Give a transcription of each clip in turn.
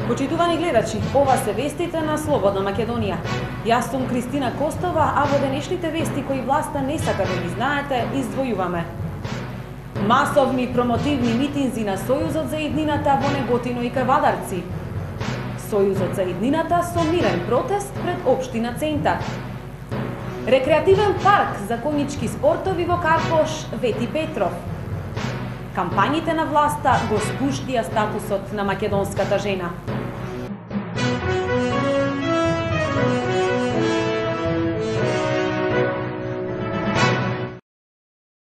Почитувани гледачи, ова се вестите на Слободна Македонија. Јас сум Кристина Костова, а во денешните вести кои власта не сака да ги знаете, издвојуваме. Масовни промотивни митинзи на Сојузот за иднината во Неготино и Кавадарци. Сојузот за иднината со мирен протест пред Општина Центар. Рекреативен парк за конјички спортови во Карпош Вети Петров. Кампањите на власта го спуштија статусот на македонската жена.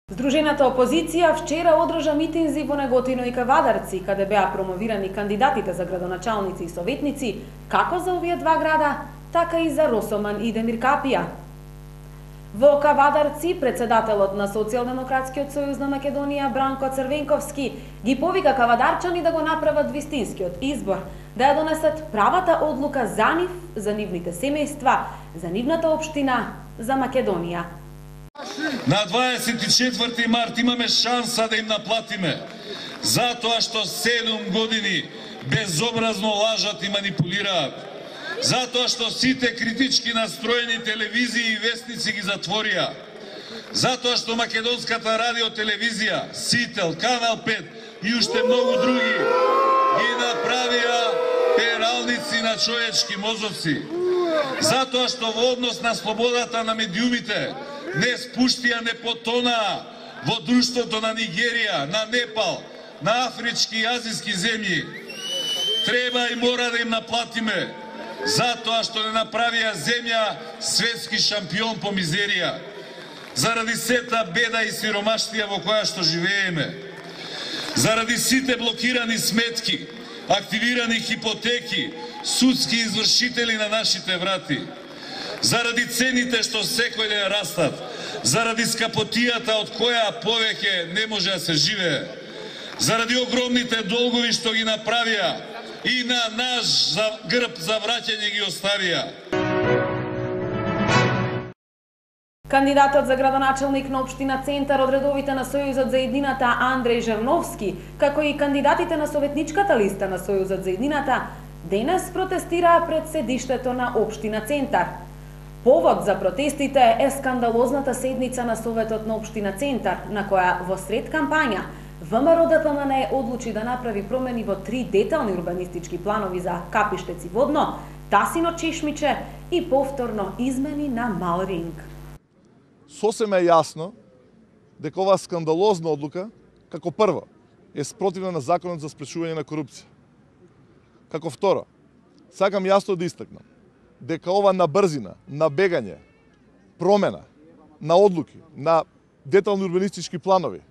Здружената опозиција вчера одржа митинзи во Неготино и Кавадарци, каде беа промовирани кандидатите за градоначалници и советници, како за овие два града, така и за Росоман и Демиркапија. Во Кавадарци, председателот на Социјалдемократскиот сојуз на Македонија Бранко Црвенковски ги повика кавадарчани да го направат вистинскиот избор, да ја донесат правата одлука за нив, за нивните семејства, за нивната општина, за Македонија. На 24 март имаме шанса да им наплатиме, затоа што 7 години безобразно лажат и манипулираат, затоа што сите критички настроени телевизии и вестници ги затворија, затоа што македонската радиотелевизија, Сител, Канал 5 и уште многу други ги направија пералници на човечки мозоци, затоа што во однос на слободата на медиумите не спуштија, не потонаа во друштвото на Нигерија, на Непал, на афрички и азиски земји. Треба и мора да им наплатиме, затоа што не направија земја светски шампион по мизерија, заради сета беда и сиромаштија во која што живееме, заради сите блокирани сметки, активирани хипотеки, судски извршители на нашите врати, заради цените што секој ден растат, заради скапотијата од која повеќе не може да се живее, заради огромните долгови што ги направија и на наш грб за враќање ги оставија. Кандидатот за градоначалник на Општина Центар од редовите на Сојузот за иднината Андреј Жерновски, како и кандидатите на советничката листа на Сојузот за иднината, денес протестираа пред седиштето на Општина Центар. Повод за протестите е скандалозната седница на Советот на Општина Центар, на која во сред кампања ВМРО-ДПМН одлучи да направи промени во 3 детални урбанистички планови за Капиштец и Водно, Тасино Чешмиче и повторно измени на Мал Ринг. Сосема е јасно дека оваа скандалозна одлука, како прво, е спротивна на Законот за спречување на корупција. Како второ, сакам јасно да истакнам дека ова набрзина, набегање, промена на одлуки, на детални урбанистички планови,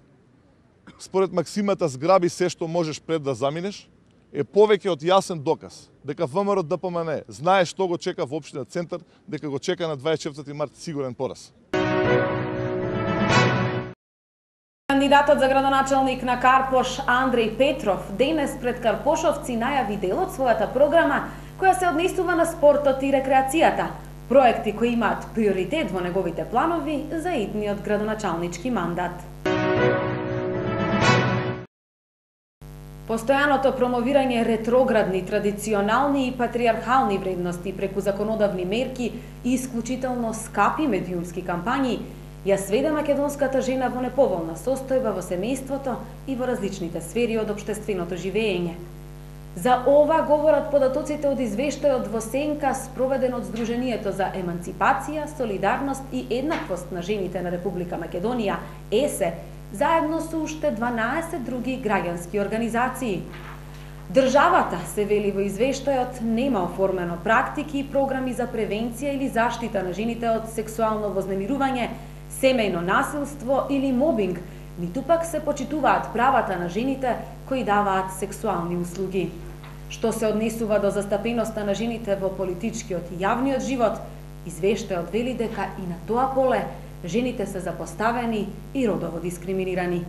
според максимата зграби се што можеш пред да заминеш, е повеќе од јасен доказ дека ВМРО-ДПМН знае што го чека во Општина Центар, дека го чека на 24 март сигурен пораз. Кандидатот за градоначалник на Карпош Андреј Петров денес пред карпошовци најави дел од својата програма која се однесува на спортот и рекреацијата, проекти кои имаат приоритет во неговите планови за идниот градоначалнички мандат. Постојаното промовирање ретроградни, традиционални и патриархални вредности преку законодавни мерки и исклучително скапи медиумски кампањи ја сведе македонската жена во неповолна состојба во семејството и во различните сфери од општественото живење. За ова говорат податоците од извештајот во сенка спроведен од Здруженијето за еманципација, солидарност и еднаквост на жените на Република Македонија, ЕСЕ, заедно со уште 12 други граѓански организации. Државата, се вели во извештајот, нема оформено практики и програми за превенција или заштита на жените од сексуално вознемирување, семејно насилство или мобинг, ниту пак се почитуваат правата на жените кои даваат сексуални услуги. Што се однесува до застапеноста на жените во политичкиот и јавниот живот, извештајот вели дека и на тоа поле жените се запоставени и родово дискриминирани.